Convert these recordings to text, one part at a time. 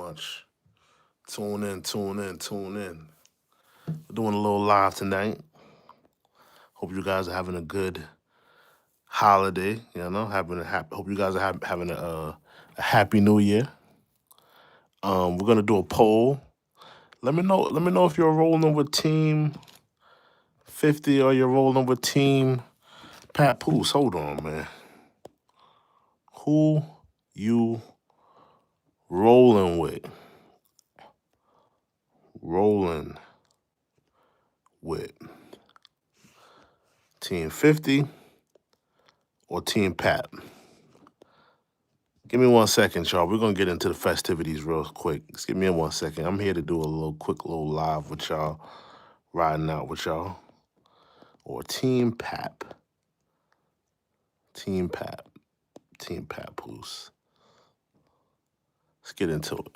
much. Tune in, tune in, tune in. We're doing a little live tonight. Hope you guys are having a good holiday. Hope you guys are having a happy New Year. We're gonna do a poll. Let me know. Let me know if you're rolling with Team 50 or you're rolling with Team Papoose. Hold on, man. Who you rolling with? Rolling with Team 50 or Team Pat? Give me 1 second, y'all. We're gonna get into the festivities real quick. Just give me 1 second. I'm here to do a little quick little live with y'all, riding out with y'all. Or Team Pap. Team Pap. Team Papoose. Let's get into it.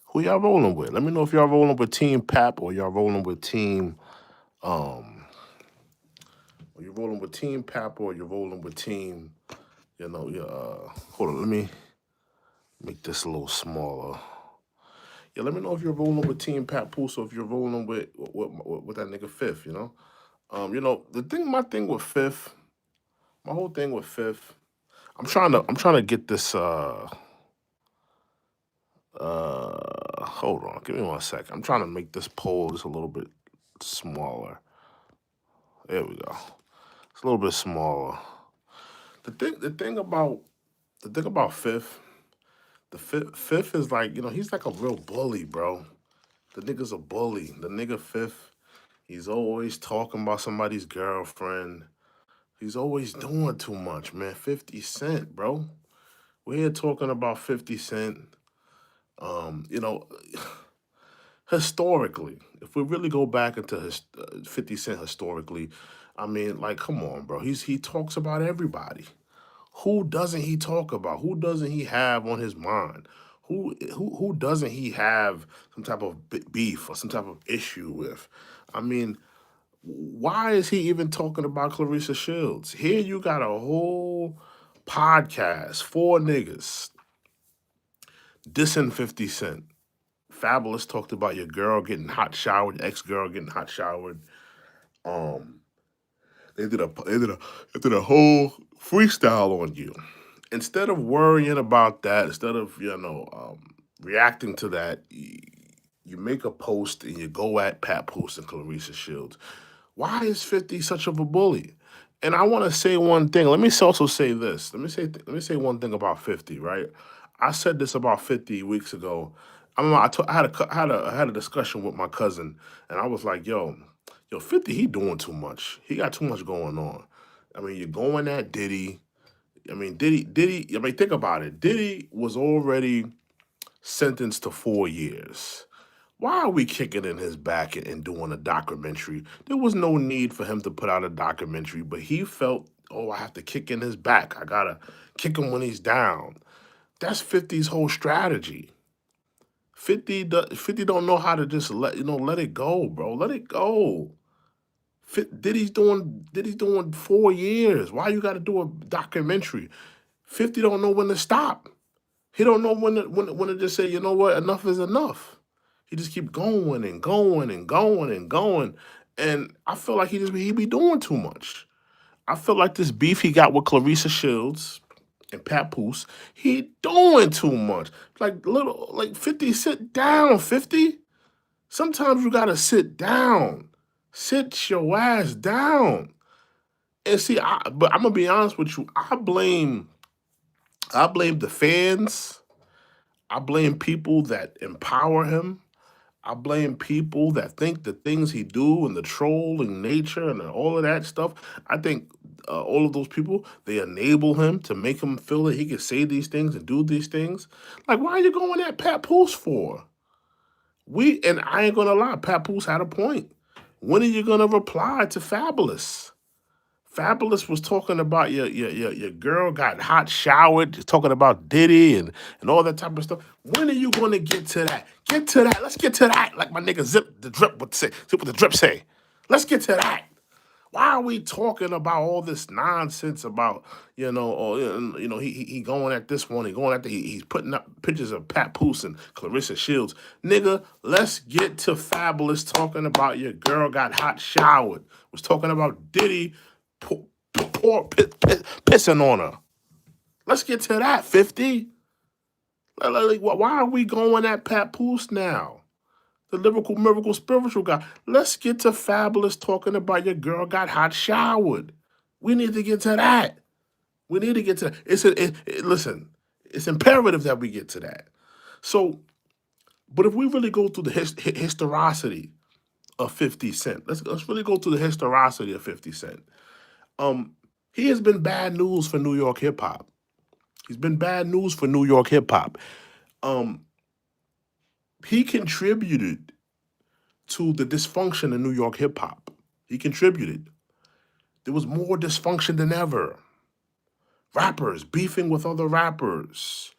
Who y'all rolling with? Let me know if y'all rolling with Team Pap or y'all rolling with Team are you rolling with Team Pap or you're rolling with Team, hold on, let me make this a little smaller. Yeah, let me know if you're rolling with Team Papoose or if you're rolling with that nigga Fifth, my thing with Fifth, my whole thing with Fifth, I'm trying to get this hold on, give me 1 second. I'm trying to make this poll just a little bit smaller. There we go. It's a little bit smaller. The thing about Fifth, Fifth is like, he's like a real bully, bro. The nigga's a bully. The nigga Fifth, he's always talking about somebody's girlfriend. He's always doing too much, man. 50 Cent, bro. We're here talking about 50 Cent. Um, you know, Historically, if we really go back into 50 Cent historically, I mean, like, come on, bro. He talks about everybody. Who doesn't he talk about? Who doesn't he have on his mind? Who doesn't he have some type of beef or some type of issue with? I mean, why is he even talking about Clarissa Shields? Here you got a whole podcast, four niggas dissing 50 Cent. Fabulous talked about your girl getting hot showered, ex-girl getting hot showered. Um, they did a whole freestyle on you. Instead of worrying about that, instead of reacting to that, you make a post and you go at Papoose and Clarissa Shields. Why is 50 such of a bully? And I want to say one thing. Let me also say this. Let me say one thing about 50. Right? I said this about 50 weeks ago. I had a discussion with my cousin, and I was like, yo, 50, he doing too much. He got too much going on. I mean, you're going at Diddy. I mean, Diddy. I mean, think about it. Diddy was already sentenced to 4 years. Why are we kicking in his back and doing a documentary? There was no need for him to put out a documentary, but he felt, oh, I have to kick in his back. I gotta kick him when he's down. That's 50's whole strategy. 50 don't know how to just let it go, bro. Let it go. Diddy's doing 4 years. Why you got to do a documentary? 50 don't know when to stop. He don't know when to just say, you know what, enough is enough. He just keep going and going and going and going. And I feel like he be doing too much. I feel like this beef he got with Clarissa Shields and Papoose, he doing too much. Like 50, sit down, 50. Sometimes you gotta sit down. Sit your ass down. And see, but I'm gonna be honest with you. I blame the fans. I blame people that empower him. I blame people that think the things he do and the trolling nature and all of that stuff. I think all of those people, they enable him to make him feel that he can say these things and do these things. Like, why are you going at Papoose for? And I ain't gonna lie, Papoose had a point. When are you gonna reply to Fabulous? Fabulous was talking about your girl got hot showered, talking about Diddy and all that type of stuff. When are you gonna get to that? Get to that. Let's get to that. Like my nigga Zip the Drip would say. Zip what the Drip say. Let's get to that. Why are we talking about all this nonsense about, or, he going at this one, he going at he's putting up pictures of Papoose and Clarissa Shields. Nigga, let's get to Fabulous talking about your girl got hot showered. Was talking about Diddy pissing on her. Let's get to that, 50. Like, why are we going at Papoose now? The lyrical, miracle, spiritual guy. Let's get to Fabulous talking about your girl got hot showered. We need to get to that. We need to get to that. Listen, it's imperative that we get to that. So, but if we really go through the historicity of 50 Cent, let's really go through the historicity of 50 Cent. He has been bad news for New York hip hop. He's been bad news for New York hip hop. He contributed to the dysfunction in New York hip hop. He contributed. There was more dysfunction than ever. Rappers beefing with other rappers.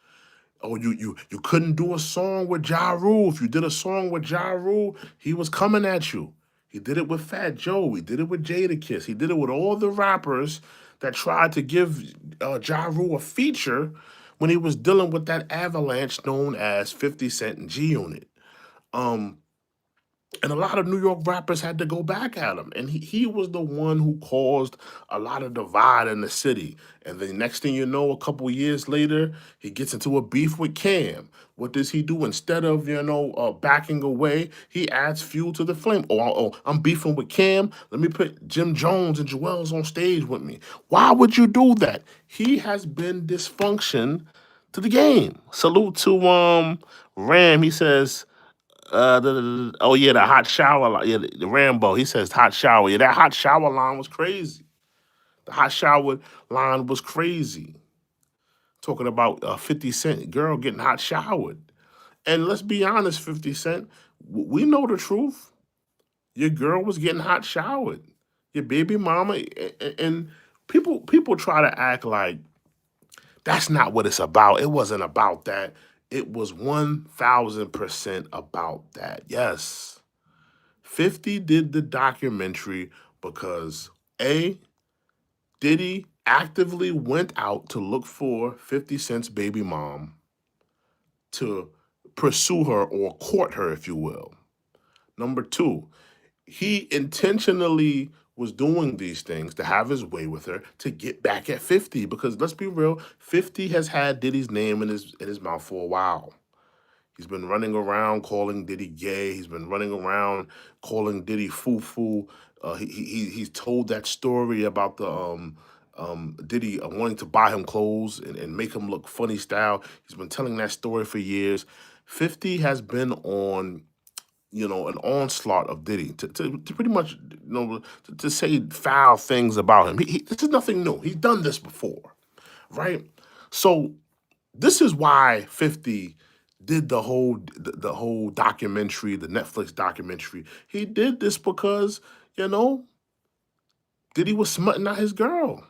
Oh, you couldn't do a song with Ja Rule. If you did a song with Ja Rule, he was coming at you. He did it with Fat Joe. He did it with Jadakiss. He did it with all the rappers that tried to give Ja Rule a feature when he was dealing with that avalanche known as 50 Cent and G Unit. And a lot of New York rappers had to go back at him. And he was the one who caused a lot of divide in the city. And the next thing you know, a couple years later, he gets into a beef with Cam. What does he do? Instead of, backing away, he adds fuel to the flame. I'm beefing with Cam. Let me put Jim Jones and Joel's on stage with me. Why would you do that? He has been dysfunction to the game. Salute to Ram. He says, the hot shower line. Yeah, the Rambo. He says hot shower. Yeah, that hot shower line was crazy. The hot shower line was crazy. Talking about 50 Cent girl getting hot showered. And let's be honest, 50 Cent, we know the truth. Your girl was getting hot showered. Your baby mama, and people try to act like that's not what it's about. It wasn't about that. It was 1,000% about that. Yes. 50 did the documentary because Diddy actively went out to look for 50 Cent's baby mom to pursue her or court her, if you will. Number two, he intentionally was doing these things to have his way with her to get back at 50 because let's be real, 50 has had Diddy's name in his mouth for a while. He's been running around calling Diddy gay. He's been running around calling Diddy foo-foo. He's told that story about the Diddy wanting to buy him clothes and make him look funny style. He's been telling that story for years. 50 has been on, an onslaught of Diddy to pretty much, to say foul things about him. This is nothing new. He's done this before, right? So this is why 50 did the whole documentary, the Netflix documentary. He did this because, Diddy was smutting out his girl.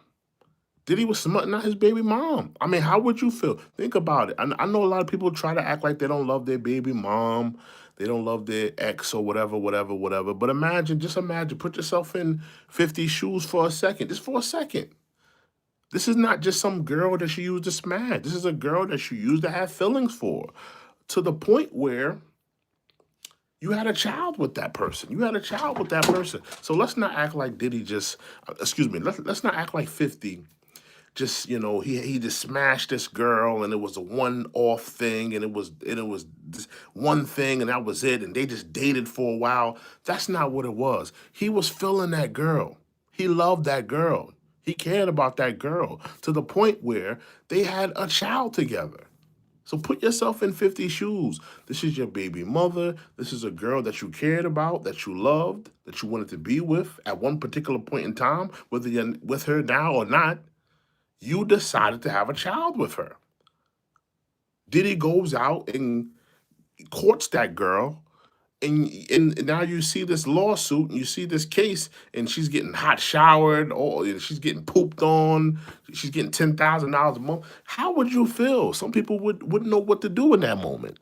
Diddy was smutting out his baby mom. I mean, how would you feel? Think about it. I know a lot of people try to act like they don't love their baby mom. They don't love their ex or whatever, whatever, whatever. But just imagine, put yourself in 50's shoes for a second, just for a second. This is not just some girl that she used to smash. This is a girl that she used to have feelings for, to the point where you had a child with that person. So let's not act like Diddy just, let's not act like 50 just, he just smashed this girl and it was a one-off thing and it was this one thing and that was it and they just dated for a while. That's not what it was. He was feeling that girl. He loved that girl. He cared about that girl to the point where they had a child together. So put yourself in 50's shoes. This is your baby mother. This is a girl that you cared about, that you loved, that you wanted to be with at one particular point in time, whether you're with her now or not. You decided to have a child with her. Diddy goes out and courts that girl, and now you see this lawsuit, and you see this case, and she's getting hot showered, or she's getting pooped on, she's getting $10,000 a month. How would you feel? Some people wouldn't know what to do in that moment.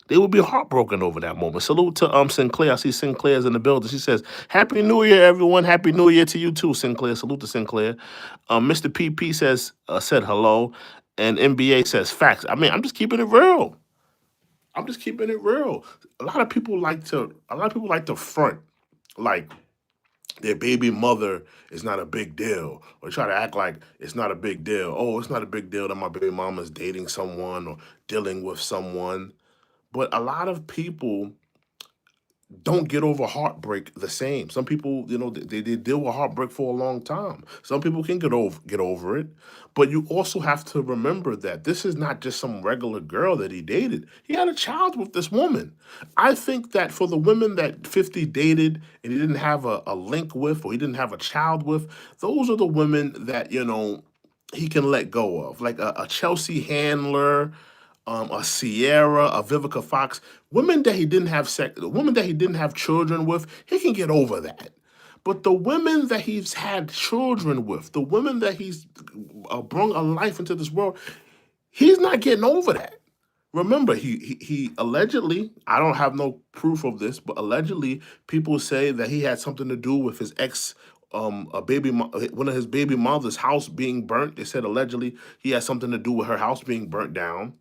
They would be heartbroken over that moment. Salute to Sinclair. I see Sinclair's in the building. She says, "Happy New Year, everyone. Happy New Year to you too, Sinclair." Salute to Sinclair. Mr. PP said hello, and NBA says facts. I mean, I'm just keeping it real. I'm just keeping it real. A lot of people like to front like their baby mother is not a big deal, or try to act like it's not a big deal. Oh, it's not a big deal that my baby mama is dating someone or dealing with someone. But a lot of people don't get over heartbreak the same. Some people, they deal with heartbreak for a long time. Some people can get over it, but you also have to remember that this is not just some regular girl that he dated. He had a child with this woman. I think that for the women that 50 dated and he didn't have a link with, or he didn't have a child with, those are the women that he can let go of, like a Chelsea Handler, a Sierra, a Vivica Fox, women that he didn't have children with, he can get over that. But the women that he's had children with, the women that he's brought a life into this world, he's not getting over that. Remember, he allegedly, I don't have no proof of this, but allegedly, people say that he had something to do with his ex, one of his baby mother's house being burnt. They said allegedly he had something to do with her house being burnt down.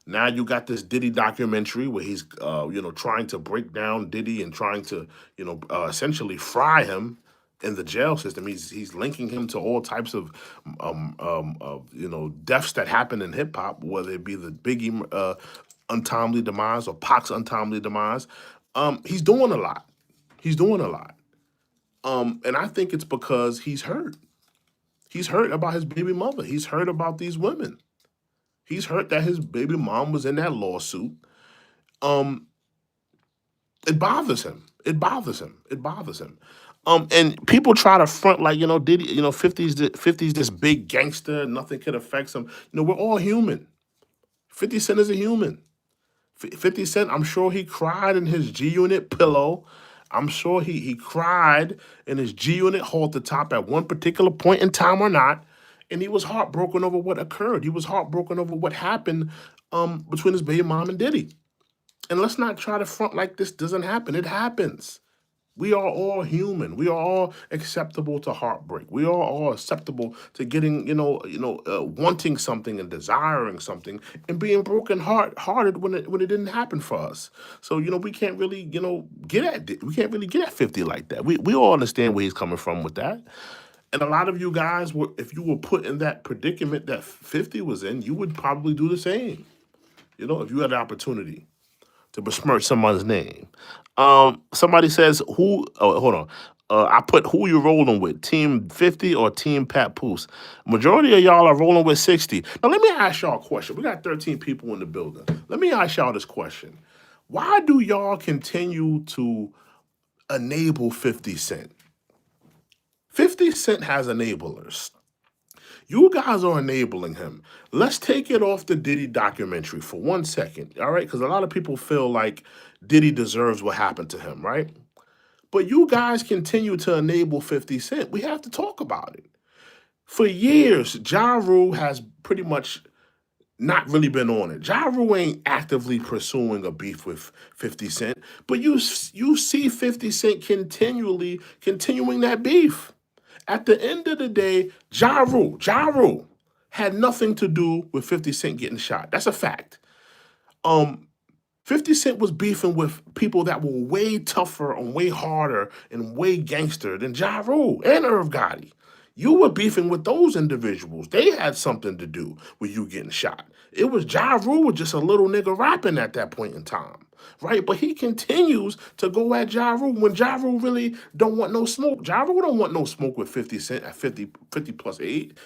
Now you got this Diddy documentary where he's, trying to break down Diddy and trying to, essentially fry him in the jail system. He's linking him to all types of deaths that happen in hip hop, whether it be the Biggie untimely demise or Pac's untimely demise. He's doing a lot. He's doing a lot. And I think it's because he's hurt. He's hurt about his baby mother. He's hurt about these women. He's hurt that his baby mom was in that lawsuit. Um, it bothers him. It bothers him. It bothers him. And people try to front like, Diddy, 50's this big gangster, nothing could affect him. We're all human. 50 Cent is a human. 50 Cent, I'm sure he cried in his G Unit pillow. I'm sure he cried in his G Unit hole at the top at one particular point in time or not. And he was heartbroken over what occurred. He was heartbroken over what happened between his baby mom and Diddy. And let's not try to front like this doesn't happen. It happens. We are all human. We are all acceptable to heartbreak. We are all acceptable to getting, wanting something and desiring something and being hearted when it didn't happen for us. So we can't really, we can't really get at 50 like that. We all understand where he's coming from with that. And a lot of you guys, if you were put in that predicament that 50 was in, you would probably do the same. If you had the opportunity to besmirch someone's name. Somebody says, who, oh, hold on. I put who you rolling with, Team 50 or Team Papoose. Majority of y'all are rolling with 60. Now, let me ask y'all a question. We got 13 people in the building. Let me ask y'all this question. Why do y'all continue to enable 50 Cent? 50 Cent has enablers. You guys are enabling him. Let's take it off the Diddy documentary for 1 second, all right? Because a lot of people feel like Diddy deserves what happened to him, right? But you guys continue to enable 50 Cent. We have to talk about it. For years, Ja Rule has pretty much not really been on it. Ja Rule ain't actively pursuing a beef with 50 Cent, but you see 50 Cent continuing that beef. At the end of the day, Ja Rule had nothing to do with 50 Cent getting shot. That's a fact. 50 Cent was beefing with people that were way tougher and way harder and way gangster than Ja Rule and Irv Gotti. You were beefing with those individuals. They had something to do with you getting shot. It was Ja Rule was just a little nigga rapping at that point in time, right? But he continues to go at Ja Rule when Ja Rule really don't want no smoke. Ja Rule don't want no smoke with 50 Cent at 50 plus 8.